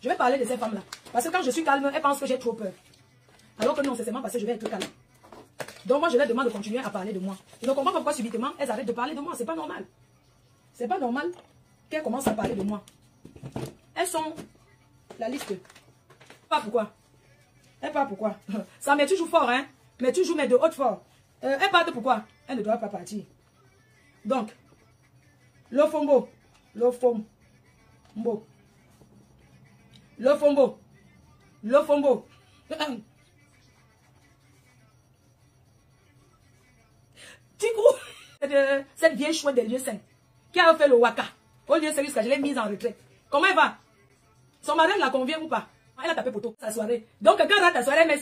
Je vais parler de ces femmes-là. Parce que quand je suis calme, elles pensent que j'ai trop peur. Alors que non, c'est seulement parce que je vais être calme. Donc moi, je leur demande de continuer à parler de moi. Je ne comprends pas pourquoi subitement, elles arrêtent de parler de moi. C'est pas normal. C'est pas normal qu'elles commencent à parler de moi. Elles sont la liste. Pas pourquoi. Elles parlent pourquoi. Ça met toujours fort, hein. Mais toujours met de haute fort. Elles parlent pourquoi. Elles ne doivent pas partir. Donc, l'ofombo. L'ofombo. L'ofombo. L'ofombo. Tigrou, cette vieille chouette des lieux saints, qui a fait le waka, au lieu sérieux, je l'ai mise en retraite. Comment elle va? Son mari la convient ou pas? Elle a tapé poteau sa soirée. Donc, quand elle a ta soirée, mais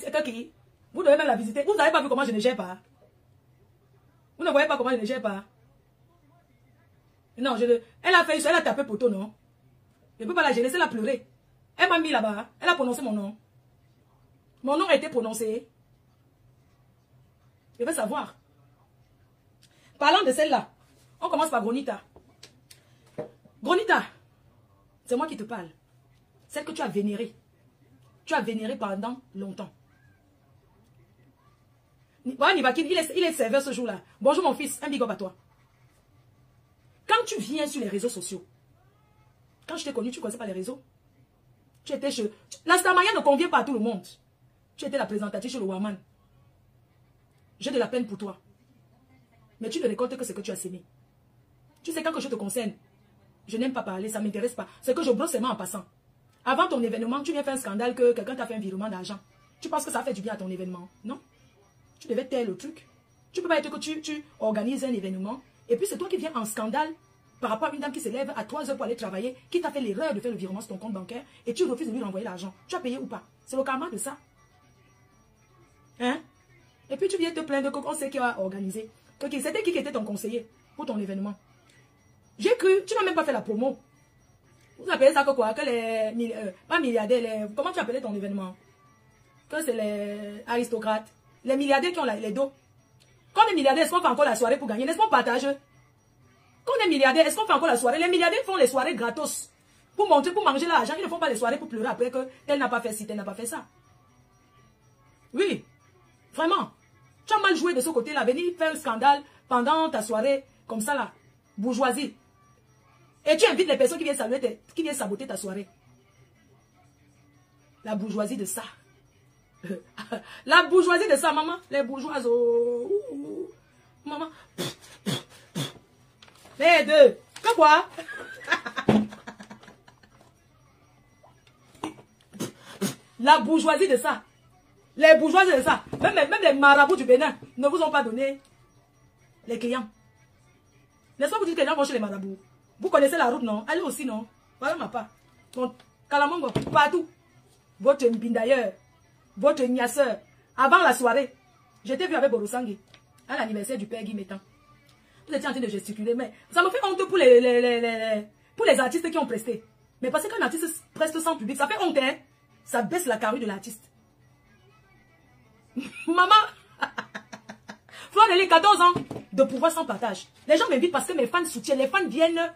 vous devez même la visiter. Vous n'avez pas vu comment je ne gère pas? Vous ne voyez pas comment je ne gère pas? Non, elle a fait ça, elle a tapé poteau, non? Je ne peux pas la gêner, elle a pleuré. Elle m'a mis là-bas, elle a prononcé mon nom. Mon nom a été prononcé. Je veux savoir. Parlant de celle-là, on commence par Gronita. Gronita, c'est moi qui te parle. Celle que tu as vénérée. Tu as vénérée pendant longtemps. Nibakine, il est serveur ce jour-là. Bonjour mon fils, un big up à toi. Quand tu viens sur les réseaux sociaux, quand je t'ai connu, tu ne connaissais pas les réseaux. Tu étais chez... La Starmania ne convient pas à tout le monde. Tu étais la présentatrice chez le Waman. J'ai de la peine pour toi. Mais tu ne récoltes que ce que tu as sémé. Tu sais, quand je te concerne, je n'aime pas parler, ça ne m'intéresse pas. C'est que je brosse seulement en passant. Avant ton événement, tu viens faire un scandale que quelqu'un t'a fait un virement d'argent. Tu penses que ça fait du bien à ton événement? Non. Tu devais taire le truc. Tu ne peux pas être que tu organises un événement et puis c'est toi qui viens en scandale par rapport à une dame qui se lève à 3 heures pour aller travailler, qui t'a fait l'erreur de faire le virement sur ton compte bancaire et tu refuses de lui renvoyer l'argent. Tu as payé ou pas? C'est le karma de ça. Hein? Et puis tu viens te plaindre qu'on sait qui a organisé. Okay, c'était qui était ton conseiller pour ton événement? J'ai cru, tu n'as même pas fait la promo. Vous appelez ça que quoi? Que les pas milliardaires, comment tu appelais ton événement? Que c'est les aristocrates, les milliardaires qui ont les dos. Quand on est milliardaire, est-ce qu'on fait encore la soirée pour gagner? N'est-ce pas partage? Quand on est milliardaire, est-ce qu'on fait encore la soirée? Les milliardaires font les soirées gratos. Pour montrer, pour manger l'argent, ils ne font pas les soirées pour pleurer après que tel n'a pas fait ci, tel n'a pas fait ça. Oui, vraiment. Tu as mal joué de ce côté-là, venir faire un scandale pendant ta soirée, comme ça là, bourgeoisie. Et tu invites les personnes qui viennent saboter ta soirée. La bourgeoisie de ça. La bourgeoisie de ça, maman. Les bourgeoises, oh, maman. Les deux. Que quoi? La bourgeoisie de ça. Les bourgeoises de ça. Même les marabouts du Bénin ne vous ont pas donné les clients. N'est-ce pas vous dites que les gens vont chez les marabouts? Vous connaissez la route, non? Allez aussi, non? Voilà ma part. Donc, Kalamongo, partout. Votre mbindailleur, votre niasseur. Avant la soirée, j'étais vu avec Borosangui à l'anniversaire du père Guy Métan. Vous étiez en train de gesticuler, mais ça me fait honte pour les artistes qui ont presté. Mais parce qu'un artiste preste sans public, ça fait honte, hein? Ça baisse la carrure de l'artiste. Maman, Fleur de 14 ans de pouvoir sans partage. Les gens m'invitent parce que mes fans soutiennent. Les fans viennent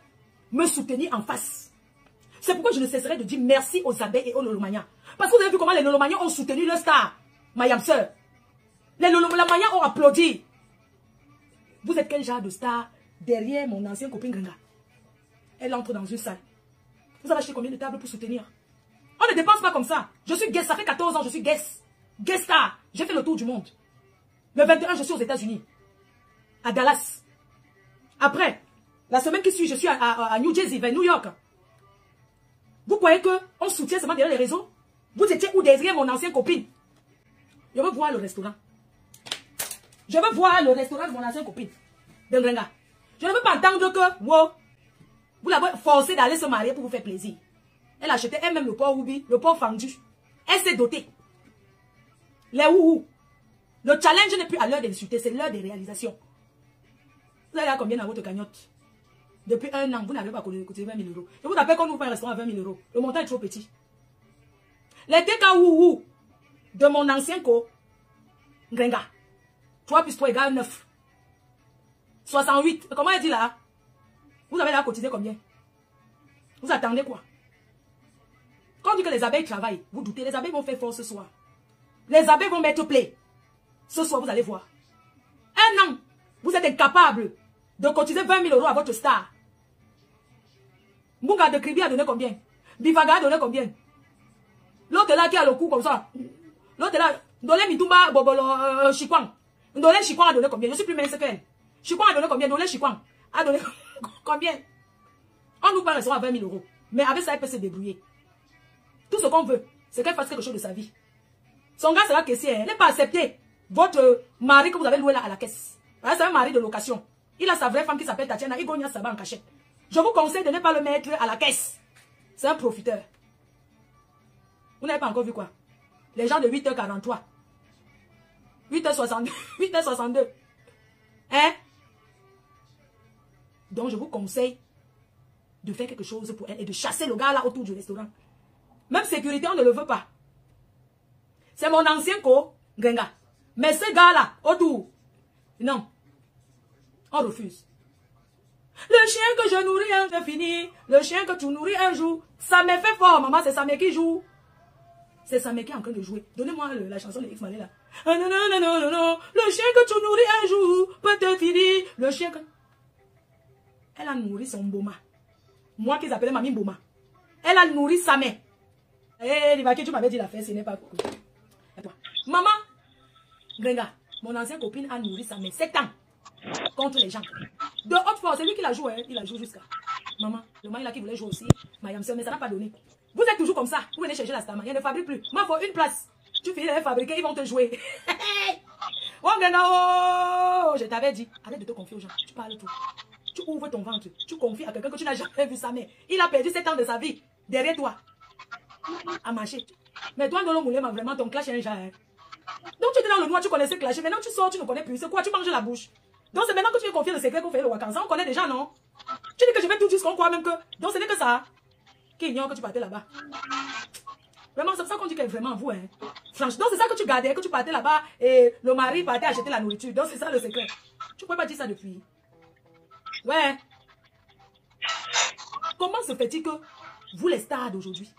me soutenir en face. C'est pourquoi je ne cesserai de dire merci aux abeilles et aux Lolomaniens. Parce que vous avez vu comment les Lolomaniens ont soutenu leur star, Mayam Sœur. Les Lolomaniens ont applaudi. Vous êtes quel genre de star derrière mon ancienne copine Gringa? Elle entre dans une salle. Vous avez acheté combien de tables pour soutenir? On ne dépense pas comme ça. Je suis guest, ça fait 14 ans, je suis guest. Guest star. J'ai fait le tour du monde. Le 21, je suis aux États-Unis. À Dallas. Après, la semaine qui suit, je suis à New Jersey, vers New York. Vous croyez qu'on soutient seulement derrière les réseaux? Vous étiez où derrière mon ancienne copine? Je veux voir le restaurant. Je veux voir le restaurant de mon ancienne copine. De Grenga. Je ne veux pas entendre que, wow, vous l'avez forcé d'aller se marier pour vous faire plaisir. Elle achetait elle-même le porc roubi, le porc fendu. Elle s'est dotée. Les ouhou. Le challenge n'est plus à l'heure d'insulter, c'est l'heure des réalisations. Vous avez combien dans votre cagnotte? Depuis 1 an, vous n'avez pas coûté 20 000 €. Je vous rappelle qu'on ouvre un restaurant à 20 000 €. Le montant est trop petit. Les TK ouhou de mon ancien co, Grenga. 3 plus 3 égale 9. 68. Comment elle dit là? Vous avez là cotisé combien? Vous attendez quoi? Quand on dit que les abeilles travaillent. Vous doutez, les abeilles vont faire fort ce soir. Les abeilles vont mettre play. Ce soir, vous allez voir. Un an, vous êtes incapable de cotiser 20 000 € à votre star. Mbunga de Kribi a donné combien? Bifaga a donné combien? L'autre là qui a le cou comme ça. L'autre là, Ndolé Mitumba, Bobolo, Chikwang. Ndolé Chikwang a donné combien? Je suis plus mince qu'elle. Chikwang a donné combien? Ndolé Chikwang a donné combien? On nous parle à 20 000 €. Mais avec ça, elle peut se débrouiller. Tout ce qu'on veut, c'est qu'elle fasse quelque chose de sa vie. Son gars sera caissier. Elle n'est pas accepté votre mari que vous avez loué là à la caisse. C'est un mari de location. Il a sa vraie femme qui s'appelle Tatiana. Il gagne sa banque en cachette. Je vous conseille de ne pas le mettre à la caisse. C'est un profiteur. Vous n'avez pas encore vu quoi? Les gens de 8h43. 8h62. 8h62. Hein? Donc je vous conseille de faire quelque chose pour elle et de chasser le gars là autour du restaurant. Même sécurité, on ne le veut pas. C'est mon ancien Grenga. Mais ce gars là, autour, non. On refuse. Le chien que je nourris un jour fini. Le chien que tu nourris un jour. Ça me fait fort, maman. C'est Samé qui joue. C'est Samé qui est en train de jouer. Donnez-moi la chanson de X Malé là. Ah, non, non, non, non, non, non. Le chien que tu nourris un jour peut te finir. Le chien que... Elle a nourri son Boma. Moi qui s'appelais Mamie Boma. Elle a nourri Samé. Eh, Livaki, tu m'avais dit la fête, ce n'est pas cool. Et toi? Maman, Grenga, mon ancienne copine a nourri Samé 7 ans. Contre les gens. De haute force, c'est lui qui la joue, hein. Il la joue jusqu'à. Maman, le mari là qui voulait jouer aussi, Mayam, mais ça n'a pas donné. Vous êtes toujours comme ça. Vous venez chercher la star, il ne fabrique plus. Moi, il faut une place. Tu finis de les fabriquer, ils vont te jouer. Oh, Grenga, oh, je t'avais dit, arrête de te confier aux gens. Tu parles tout. Tu ouvres ton ventre. Tu confies à quelqu'un que tu n'as jamais vu sa mère. Il a perdu 7 ans de sa vie derrière toi. À marcher. Mais toi, Ndolo Moulema, vraiment, ton clash est un genre. Donc, tu étais dans le noir, tu connaissais clasher. Maintenant, tu sors, tu ne connais plus. C'est quoi? Tu manges la bouche. Donc, c'est maintenant que tu veux confier le secret qu'on fait le Wakansa. On connaît déjà, non? Tu dis que je vais tout dire ce qu'on croit même que. Donc, ce n'est que ça. Qui ignore que tu partais là-bas. Vraiment, c'est ça qu'on dit que vraiment vous, hein. Franchement, c'est ça que tu gardais, que tu partais là-bas et le mari partait acheter la nourriture. Donc, c'est ça le secret. Tu ne peux pas dire ça depuis. Ouais. Comment se fait-il que vous, les stars d'aujourd'hui,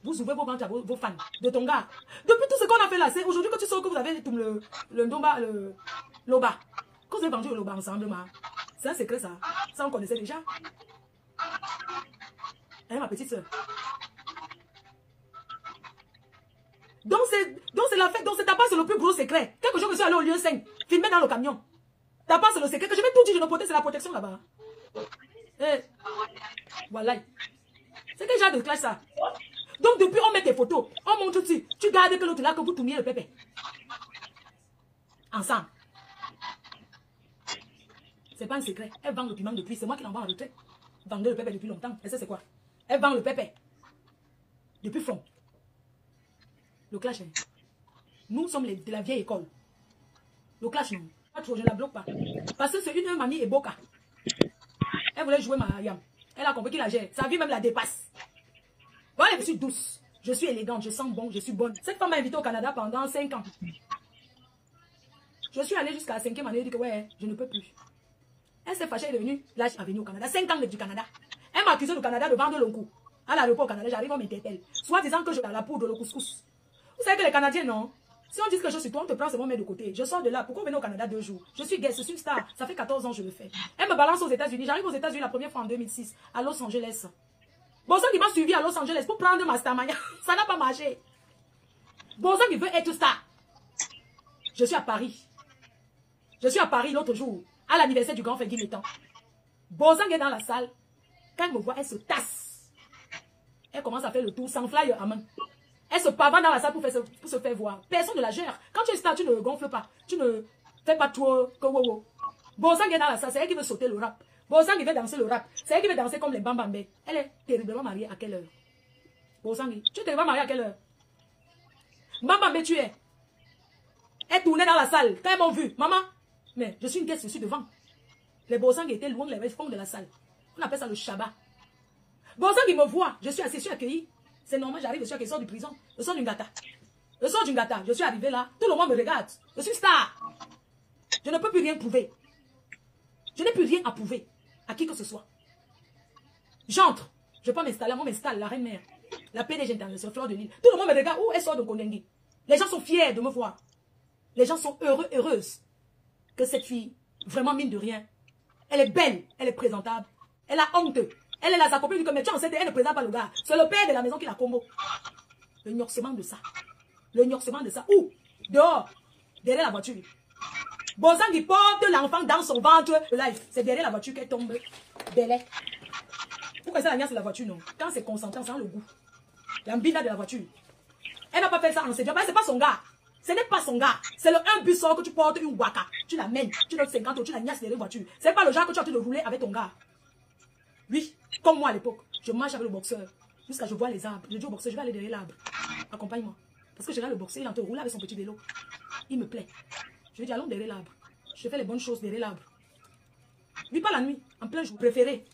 vous ouvrez vos ventres à vos fans de ton gars? Depuis tout ce qu'on a fait là, c'est aujourd'hui que tu sens que vous avez tout le Ndomba, le Loba. Quand vous avez vendu le Loba ensemble, c'est un secret ça. Ça, on connaissait déjà. Hein, ma petite soeur. Donc, c'est la fête. Donc, c'est ta part, c'est le plus gros secret. Quelque chose que je suis allé au lieu 5, filmé dans le camion. Ta part, c'est le secret que je vais tout dire, je ne protège, c'est la protection là-bas. Eh, voilà. C'est quel genre de classe ça? Donc, depuis, on met tes photos. On montre dessus. Tu gardes que l'autre là, que vous tourniez le pépé. Ensemble. C'est pas un secret. Elle vend le piment depuis. C'est moi qui l'envoie en retraite. Vendait le pépé depuis longtemps. Et ça, c'est quoi? Elle vend le pépé. Depuis fond. Le clash, hein. Nous sommes de la vieille école. Le clash, non. Pas trop, je ne la bloque pas. Parce que c'est une mamie Eboka. Elle voulait jouer Mariam. Elle a compris qu'il la gère. Sa vie même la dépasse. Voilà, je suis douce. Je suis élégante. Je sens bon. Je suis bonne. Cette femme m'a invitée au Canada pendant 5 ans. Je suis allée jusqu'à la 5e année. Elle dit que ouais, je ne peux plus. Elle s'est fâchée. Elle est venue. Là, elle est venue au Canada. 5 ans du Canada. Elle m'a accusé du Canada de vendre le coup. À l'aéroport au Canada, j'arrive, on m'interpelle. Soit disant que je fais la poudre, le couscous. Vous savez que les Canadiens, non? Si on dit quelque chose sur toi, on te prend, c'est bon, met de côté. Je sors de là. Pourquoi venir au Canada 2 jours? Je suis gay, je suis une star. Ça fait 14 ans que je le fais. Elle me balance aux États-Unis. J'arrive aux États-Unis la première fois en 2006, à Los Angeles. Bonsan qui m'a suivi à Los Angeles pour prendre ma star mania. Ça n'a pas marché. Bonsan qui veut être star. Je suis à Paris. Je suis à Paris l'autre jour, à l'anniversaire du grand Fegui Métan. Bonsan est dans la salle. Quand elle me voit, elle se tasse. Elle commence à faire le tour sans flyer à main. Elle se pavane dans la salle pour se faire voir. Personne ne la gère. Quand tu es star, tu ne gonfles pas. Tu ne fais pas trop que wow. Bonsan est dans la salle. C'est elle qui veut sauter le rap. Bonsan qui veut danser le rap. C'est elle qui veut danser comme les Bambambé. Elle est terriblement mariée à quelle heure? Bonsan, tu es terriblement mariée à quelle heure? Bambambé, tu es. Elle tournait dans la salle. Quand elles m'ont vu, maman, mais je suis une guest, je suis devant. Les Bonsan étaient loin les fonds de la salle. On appelle ça le Shabbat. Bonsan qui me voit, je suis assez, je suis accueilli. C'est normal, j'arrive, je suis accueilli, je sors de prison. Je sors d'une gata. Je sors d'une gata. Je suis arrivé là. Tout le monde me regarde. Je suis star. Je ne peux plus rien prouver. Je n'ai plus rien à prouver à qui que ce soit. J'entre. Je peux m'installer. Moi, m'installe, la reine mère. La PDG internationale, Fleur de Lille. Tout le monde me regarde. Où elle sort de Kondengi? Les gens sont fiers de me voir. Les gens sont heureuses que cette fille, vraiment mine de rien, elle est belle, elle est présentable, elle a honte. Elle est là, sa copine dit que mais tu es enceinte, elle ne présente pas le gars. C'est le père de la maison qui la combo. Le gnoxement de ça. Le gnoxement de ça. Où? Dehors. Derrière la voiture. Bozang il porte l'enfant dans son ventre. Live. C'est derrière la voiture qu'elle tombe. Délai. Pourquoi ça la niasse de la voiture, non? Quand c'est consentant, ça a le goût. L'ambina de la voiture. Elle n'a pas fait ça en séduisant. C'est pas son gars. Ce n'est pas son gars. C'est le un bus que tu portes une waka. Tu l'amènes. Tu donnes 50 euros, tu la niasses derrière la voiture. C'est pas le genre que tu as en train de rouler avec ton gars. Oui, comme moi à l'époque. Je marche avec le boxeur. Jusqu'à je vois les arbres. Je dis au boxeur, je vais aller derrière l'arbre. Accompagne-moi. Parce que je regarde le boxeur, il est en train de rouler avec son petit vélo. Il me plaît. Je lui dis, allons derrière l'arbre. Je fais les bonnes choses derrière l'arbre. Oui, pas la nuit. En plein jour. Préféré.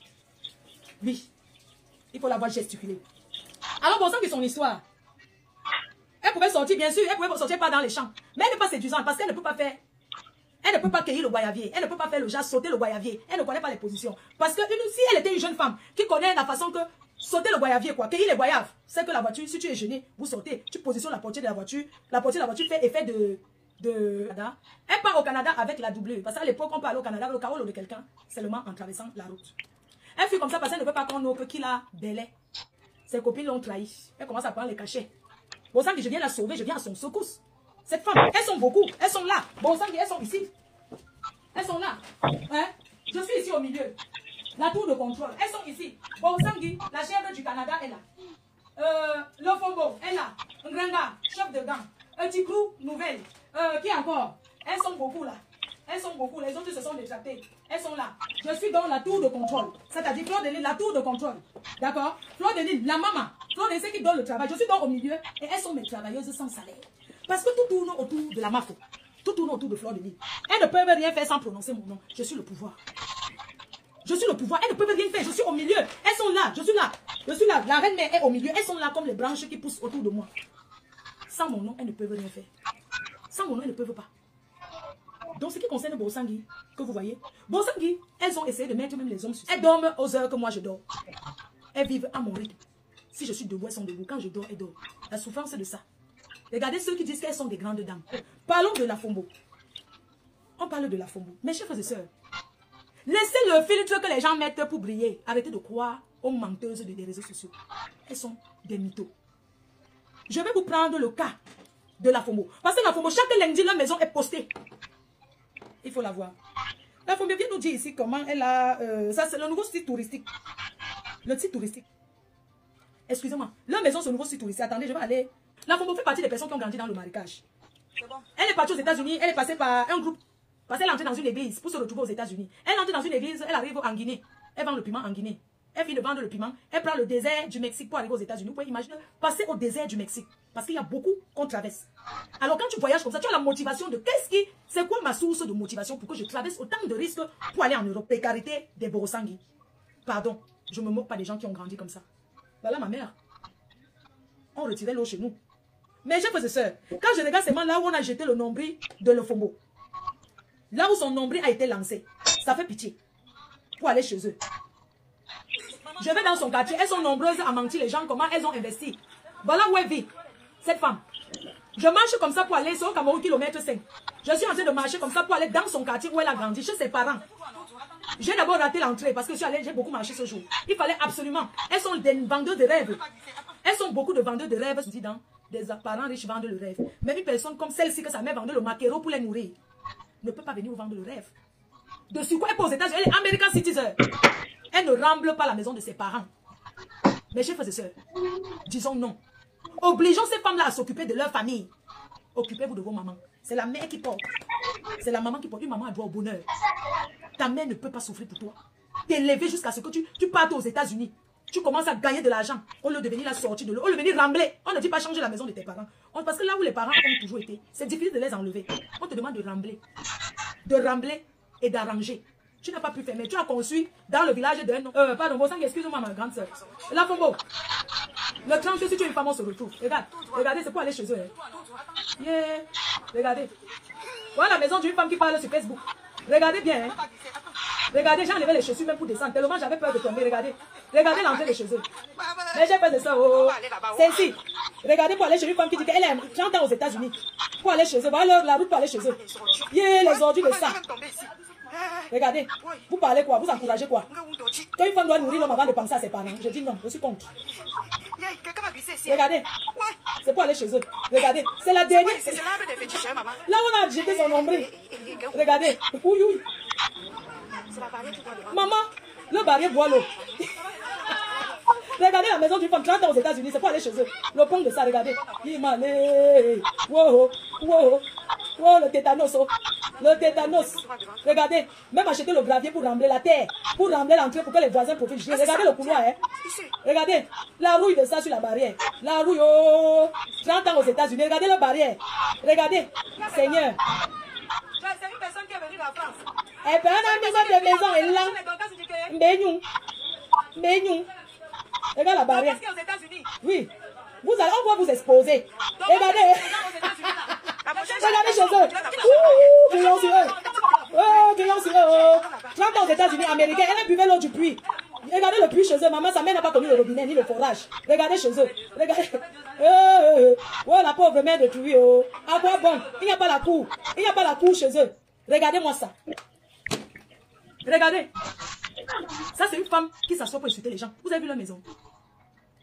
Oui. Il faut la voir gesticuler. Alors, bon sang que son histoire. Elle pouvait sortir, bien sûr. Elle pouvait sortir pas dans les champs. Mais elle n'est pas séduisante parce qu'elle ne peut pas faire. Elle ne peut pas cueillir le guayavier. Elle ne peut pas faire le genre sauter le guayavier. Elle ne connaît pas les positions. Parce que si elle était une jeune femme qui connaît la façon que sauter le guayavier, quoi, cueillir les goyaves, c'est que la voiture, si tu es gêné, vous sautez, tu positionnes la portière de la voiture. La portière de la voiture fait effet de Canada. Elle part au Canada avec la double. Parce qu'à l'époque, on peut aller au Canada avec le carreau de quelqu'un, seulement en traversant la route. Elle fait comme ça parce qu'elle ne veut pas qu'on note qu'il a belé. Ses copines l'ont trahi. Elle commence à prendre les cachets. Bon sang, je viens la sauver, je viens à son secours. Cette femme, elles sont beaucoup, elles sont là. Bon sang, elles sont ici. Elles sont là. Hein? Je suis ici au milieu. La tour de contrôle. Elles sont ici. Bon sang, la chèvre du Canada est là. Le Fombo est là. Ngrenga, chef de gang. Un petit crew, nouvelle. Qui encore? Elles sont beaucoup là. Elles sont beaucoup. Les autres se sont détractés. Elles sont là. Je suis dans la tour de contrôle. C'est-à-dire Fleur de Lille, la tour de contrôle. D'accord? Fleur de Lille, la maman. Fleur de Lille, c'est qui donne le travail. Je suis dans au milieu et elles sont mes travailleuses sans salaire. Parce que tout tourne autour de la MAFO. Tout tourne autour de Fleur de Lille. Elles ne peuvent rien faire sans prononcer mon nom. Je suis le pouvoir. Je suis le pouvoir. Elles ne peuvent rien faire. Je suis au milieu. Elles sont là. Je suis là. Je suis là. La reine mère est au milieu. Elles sont là comme les branches qui poussent autour de moi. Sans mon nom, elles ne peuvent rien faire. Sans mon nom, elles ne peuvent pas. Donc, ce qui concerne Bosangui, que vous voyez, Bosangui, elles ont essayé de mettre même les hommes sur. Elles dorment aux heures que moi je dors. Elles vivent à mon rythme. Si je suis debout, elles sont debout. Quand je dors, elles dorment. La souffrance, c'est de ça. Regardez ceux qui disent qu'elles sont des grandes dames. Parlons de la Fombo. On parle de la Fombo. Mes chers frères et sœurs, laissez le filtre que les gens mettent pour briller. Arrêtez de croire aux menteuses des réseaux sociaux. Elles sont des mythos. Je vais vous prendre le cas de la Fombo. Parce que la Fombo, chaque lundi, leur maison est postée. Il faut la voir. La Fombo vient nous dire ici comment elle a... ça, c'est le nouveau site touristique. Le site touristique. Excusez-moi. Leur maison, c'est le nouveau site touristique. Attendez, je vais aller... La Fombo fait partie des personnes qui ont grandi dans le marécage. Bon. Elle est partie aux États-Unis. Elle est passée par un groupe. Parce qu'elle est entrée dans une église pour se retrouver aux États-Unis. Elle entre dans une église. Elle arrive en Guinée. Elle vend le piment en Guinée. Elle finit de vendre le piment. Elle prend le désert du Mexique pour arriver aux États-Unis. Vous pouvez imaginer passer au désert du Mexique. Parce qu'il y a beaucoup qu'on traverse. Alors quand tu voyages comme ça, tu as la motivation de qu'est-ce qui... C'est quoi ma source de motivation pour que je traverse autant de risques pour aller en Europe? Précarité des Borosangui. Pardon, je ne me moque pas des gens qui ont grandi comme ça. Voilà ma mère. On retirait l'eau chez nous. Mais j'ai frères et sœurs, quand je regarde seulement là où on a jeté le nombril de Le Fombo, là où son nombril a été lancé, ça fait pitié. Pour aller chez eux. Je vais dans son quartier, elles sont nombreuses à mentir les gens comment elles ont investi. Voilà où elle vit, cette femme. Je marche comme ça pour aller sur le Cameroun, kilomètre 5. Je suis en train de marcher comme ça pour aller dans son quartier où elle a grandi, chez ses parents. J'ai d'abord raté l'entrée parce que j'ai beaucoup marché ce jour. Il fallait absolument. Elles sont des vendeurs de rêves. Elles sont beaucoup de vendeurs de rêves, dit dans des parents riches vendent le rêve. Mais une personne comme celle-ci que sa mère vendait le maquereau pour les nourrir ne peut pas venir vous vendre le rêve. De sur quoi elle est aux États-Unis, elle est American citizen. Elle ne ramble pas la maison de ses parents. Mes chers frères et sœurs, disons non. Obligeons ces femmes-là à s'occuper de leur famille. Occupez-vous de vos mamans. C'est la mère qui porte. C'est la maman qui porte. Une maman a droit au bonheur. Ta mère ne peut pas souffrir pour toi. T'élever jusqu'à ce que tu partes aux États-Unis. Tu commences à gagner de l'argent. Au lieu de venir la sortir de l'eau. Au lieu de venir rambler. On ne dit pas changer la maison de tes parents. Parce que là où les parents ont toujours été, c'est difficile de les enlever. On te demande de rambler. De rambler et d'arranger. Tu n'as pas pu faire, mais tu as conçu dans le village d'un... pardon, bon sang, excuse-moi ma grande soeur. La Fombo. Le 30, si tu es une femme, on se retrouve. Regarde, regardez, c'est pour aller chez eux. Hein. Yeah. Regardez. Voilà la maison d'une femme qui parle sur Facebook. Regardez bien. Hein. Regardez, j'ai enlevé les chaussures même pour descendre. Tellement j'avais peur de tomber. Regardez. Regardez l'entrée des chaussures. Mais j'ai peur de ça. Oh. C'est ici. Regardez pour aller chez une femme qui dit qu'elle a 30 ans aux États-Unis. Pour aller chez eux. Voilà la route pour aller chez eux. Yeah, les ordures de ça. Regardez. Vous parlez quoi? Vous encouragez quoi? Quand une femme doit nourrir l'homme avant de penser à ses parents. Je dis non, je suis contre. Regardez. C'est pour aller chez eux. Regardez. C'est la dernière. Là où on a jeté son nombril. Regardez. Oui, oui. Maman, le barrière boit l'eau. Regardez la maison d'une femme 30 ans aux États-Unis, c'est pour aller chez eux. Le pont de ça, regardez. Wow, wow, wow, le tétanos. Le tétanos. Regardez, même acheter le gravier pour rembler la terre. Pour rembler l'entrée pour que les voisins profitent. Regardez le couloir. Hein. Regardez, la rouille de ça sur la barrière. La rouille, oh, 30 ans aux États-Unis. Regardez la barrière. Regardez, Seigneur. C'est une personne qui est venue de la France. Et puis, on a une maison et là. Mbénou. Regarde la barrière. Parce qu'aux États-Unis. Oui. On va vous exposer. Regardez. Regardez chez eux. Ouh, violence sur eux. Oh, violence sur eux. 30 ans aux États-Unis, américains, elle a buvé l'eau du puits. Regardez le puits chez eux. Maman, sa mère n'a pas connu le robinet ni le forage. Regardez chez eux. Regardez. Oh, la pauvre mère de puits. Oh. À quoi bon? Il n'y a pas la cour. Il n'y a pas la cour chez eux. Regardez-moi ça. Regardez. Ça, c'est une femme qui s'assoit pour insulter les gens. Vous avez vu leur maison?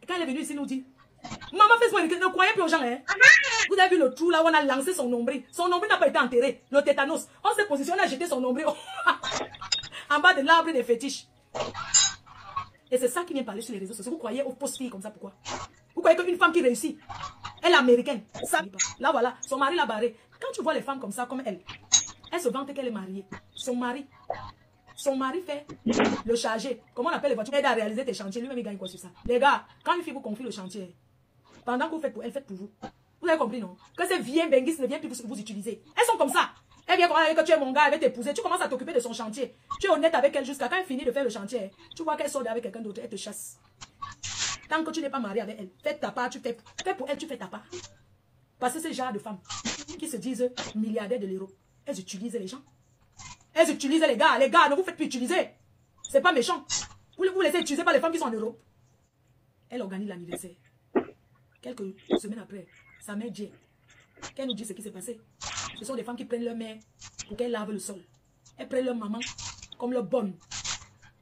Et quand elle est venue ici, nous dit, maman, fais-moi ne croyez plus aux gens. Hein? Vous avez vu le trou là où on a lancé son nombril. Son nombril n'a pas été enterré. Le tétanos. On s'est positionné, on a jeté son nombril en bas de l'arbre des fétiches. Et c'est ça qui vient parler sur les réseaux sociaux. Vous croyez aux fausses filles comme ça, pourquoi? Vous croyez qu'une femme qui réussit, elle est américaine. Ça, là, voilà, son mari l'a barré. Quand tu vois les femmes comme ça, comme elle se vante qu'elle est mariée. Son mari fait le chargé. Comment on appelle les voitures? Aide à réaliser tes chantiers. Lui-même, il gagne quoi sur ça? Les gars, quand une fille vous confie le chantier, pendant que vous faites pour elle, faites pour vous. Vous avez compris, non? Que ces vieilles benguisses ne viennent plus vous utiliser. Elles sont comme ça. Elle vient croire que tu es mon gars, elle va t'épouser. Tu commences à t'occuper de son chantier. Tu es honnête avec elle jusqu'à quand elle finit de faire le chantier. Tu vois qu'elle sort avec quelqu'un d'autre, elle te chasse. Tant que tu n'es pas marié avec elle, fais ta part, tu fais pour elle, tu fais ta part. Parce que c'est ce genre de femmes qui se disent milliardaires de l'euro, elles utilisent les gens. Elles utilisent les gars. Les gars, ne vous faites plus utiliser. C'est pas méchant. Vous vous laissez utiliser par les femmes qui sont en Europe. Elle organise l'anniversaire. Quelques semaines après, sa mère dit qu'elle nous dit ce qui s'est passé. Ce sont des femmes qui prennent leur mère pour qu'elle lave le sol. Elles prennent leur maman comme leur bonne.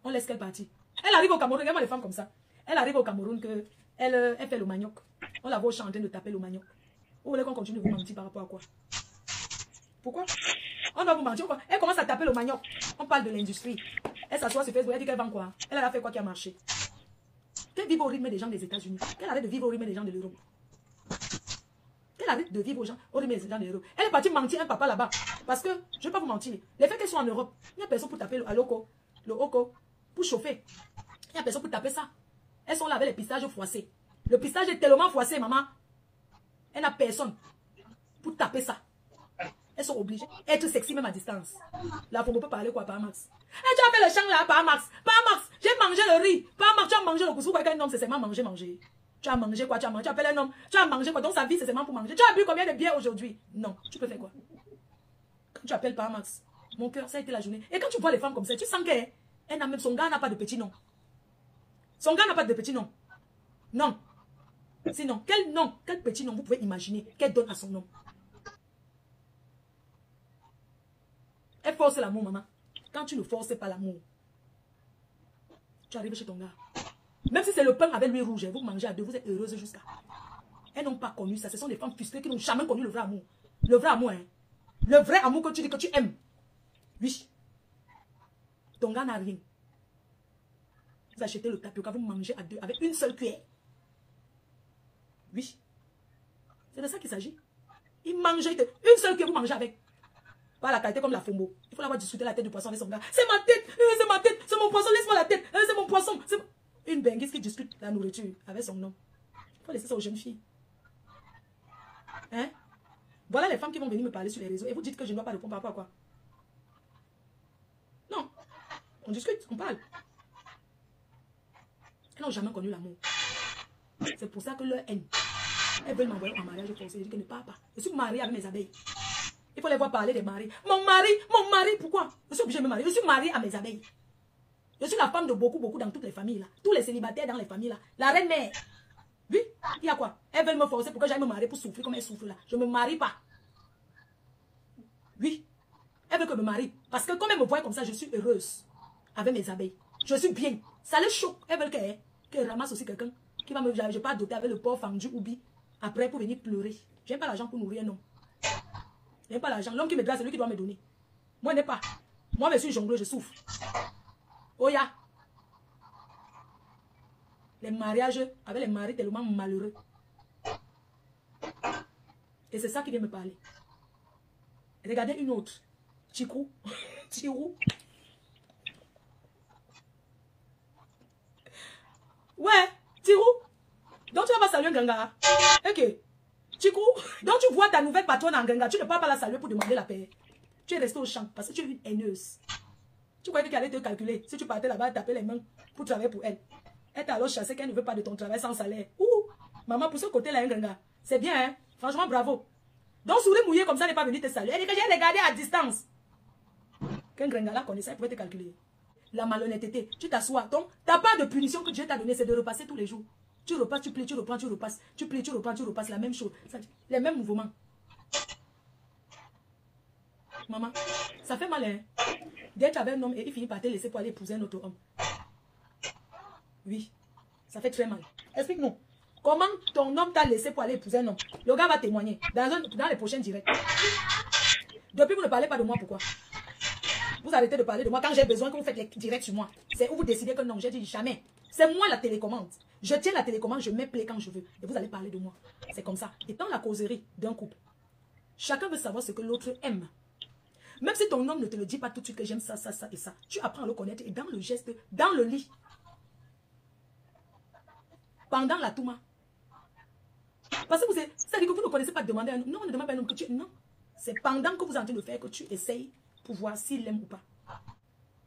On laisse qu'elle partir. Elle arrive au Cameroun, regarde les femmes comme ça. Elle arrive au Cameroun que elle fait le manioc. On la voit au champ en train de taper le manioc. Vous voulez qu'on continue de vous mentir par rapport à quoi? Pourquoi? On doit vous mentir. Elle commence à taper le manioc. On parle de l'industrie. Elle s'assoit sur Facebook, elle dit qu'elle vend quoi? Elle a fait quoi qui a marché? Qu'elle vive au rythme des gens des États-Unis. Qu'elle arrête de vivre au rythme des gens de l'Europe. Qu'elle arrête de vivre au rythme des gens de l'Europe. Elle est partie mentir un papa là-bas. Parce que, je ne vais pas vous mentir, les faits qu'elles sont en Europe, il n'y a personne pour taper le hoko, pour chauffer. Il n'y a personne pour taper ça. Elles sont là avec les pistaches froissés. Le pistage est tellement froissé, maman. Elle n'a personne pour taper ça. Elles sont obligées d'être sexy même à distance. Là, on ne peut parler quoi, par Max. Et tu as fait le champ là, par Max. Par Max, j'ai mangé le riz. Par Max, tu as mangé le couscous. Vous voyez qu'un homme, c'est seulement manger. Tu as mangé quoi? Tu as mangé. Tu appelles un homme. Tu as mangé quoi? Donc sa vie, c'est seulement pour manger. Tu as bu combien de bières aujourd'hui? Non. Tu peux faire quoi? Quand tu appelles par Max, mon cœur, ça a été la journée. Et quand tu vois les femmes comme ça, tu sens qu'elle n'a même, son gars n'a pas de petit nom. Son gars n'a pas de petit nom. Non. Sinon, quel petit nom vous pouvez imaginer qu'elle donne à son homme? Elle force l'amour, maman. Quand tu ne forces pas l'amour, tu arrives chez ton gars. Même si c'est le pain avec l'huile rouge, vous mangez à deux, vous êtes heureuse jusqu'à. Elles n'ont pas connu ça. Ce sont des femmes frustrées qui n'ont jamais connu le vrai amour. Le vrai amour, hein. Le vrai amour que tu dis que tu aimes. Oui. Ton gars n'a rien. Vous achetez le tapioca, vous mangez à deux avec une seule cuillère. Oui. C'est de ça qu'il s'agit. Il mange une seule cuillère, vous mangez avec. Pas la qualité comme la fombo. Il faut l'avoir discuté la tête du poisson avec son gars. C'est ma tête, c'est mon poisson, laisse-moi la tête, c'est mon poisson. Une benguise qui discute la nourriture avec son homme. Il faut laisser ça aux jeunes filles. Hein? Voilà les femmes qui vont venir me parler sur les réseaux. Et vous dites que je ne dois pas répondre par rapport à quoi? Non. On discute, on parle. Elles n'ont jamais connu l'amour. C'est pour ça que leur haine. Elles veulent m'envoyer en mariage forcé. Je dis qu'elle ne part pas. Je suis mariée avec mes abeilles. Il faut les voir parler des maris. Mon mari, pourquoi? Je suis obligée de me marier. Je suis mariée à mes abeilles. Je suis la femme de beaucoup dans toutes les familles là. Tous les célibataires dans les familles là. La reine mère. Oui, il y a quoi? Elles veulent me forcer pour que j'aille me marier pour souffrir comme elles souffrent là. Je ne me marie pas. Oui. Elles veulent que je me marie. Parce que comme elles me voient comme ça, je suis heureuse avec mes abeilles. Je suis bien. Ça les choque. Elles veulent qu'elles ramassent aussi quelqu'un qui va me... Je ne vais pas doter avec le porc fendu ou bi. Après pour venir pleurer. Je n'ai pas l'argent pour nourrir un homme. Je n'ai pas l'argent. L'homme qui me doit, c'est lui qui doit me donner. Moi, je n'ai pas. Moi, je suis jongleuse, je souffre. Oh ya. Les mariages avec les maris tellement malheureux. Et c'est ça qui vient me parler. Regardez une autre. Chikou. Tirou. Ouais, Tirou. Donc tu vas pas saluer un ganga. Ok. Chikou. Donc tu vois ta nouvelle patronne en ganga. Tu ne peux pas la saluer pour demander la paix. Tu es resté au champ parce que tu es une haineuse. Tu croyais qu'elle allait te calculer. Si tu partais là-bas, taper les mains pour travailler pour elle. Elle t'a alors chassé qu'elle ne veut pas de ton travail sans salaire. Ouh. Maman, pour ce côté-là, un ganga. C'est bien, hein. Franchement, bravo. Donc, souris mouillé comme ça, n'est pas venu te saluer. Elle dit que j'ai regardé à distance. Qu'un ganga là connaissait, elle pouvait te calculer. La malhonnêteté. Tu t'assois. Donc, ta part de punition que Dieu t'a donné, c'est de repasser tous les jours. Tu repasses, tu plies, tu reprends, tu repasses. Tu plies, tu reprends, tu repasses. La même chose. Les mêmes mouvements. Maman, ça fait mal, hein. Dès que tu avais un homme et il finit par te laisser pour aller épouser un autre homme. Oui, ça fait très mal. Explique-nous. Comment ton homme t'a laissé pour aller épouser un homme? Le gars va témoigner dans les prochains directs. Depuis, vous ne parlez pas de moi, pourquoi? Vous arrêtez de parler de moi quand j'ai besoin que vous faites les directs sur moi. C'est où vous décidez que non, j'ai dit jamais. C'est moi la télécommande. Je tiens la télécommande, je mets play quand je veux. Et vous allez parler de moi. C'est comme ça. Et dans la causerie d'un couple, chacun veut savoir ce que l'autre aime. Même si ton homme ne te le dit pas tout de suite que j'aime ça, ça, ça et ça, tu apprends à le connaître et dans le geste, dans le lit, pendant la touma. Parce que ça dit que vous ne connaissez pas demander à un homme. Non, on ne demande pas à un homme que tu... Non. C'est pendant que vous êtes en train de faire que tu essayes pour voir s'il aime ou pas.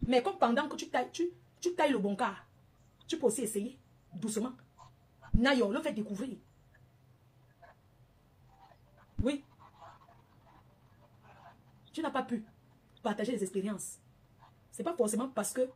Mais comme pendant que tu tailles le bon quart, tu peux aussi essayer doucement. Nayo, le fait découvrir. Oui. Tu n'as pas pu partager les expériences. C'est pas forcément parce que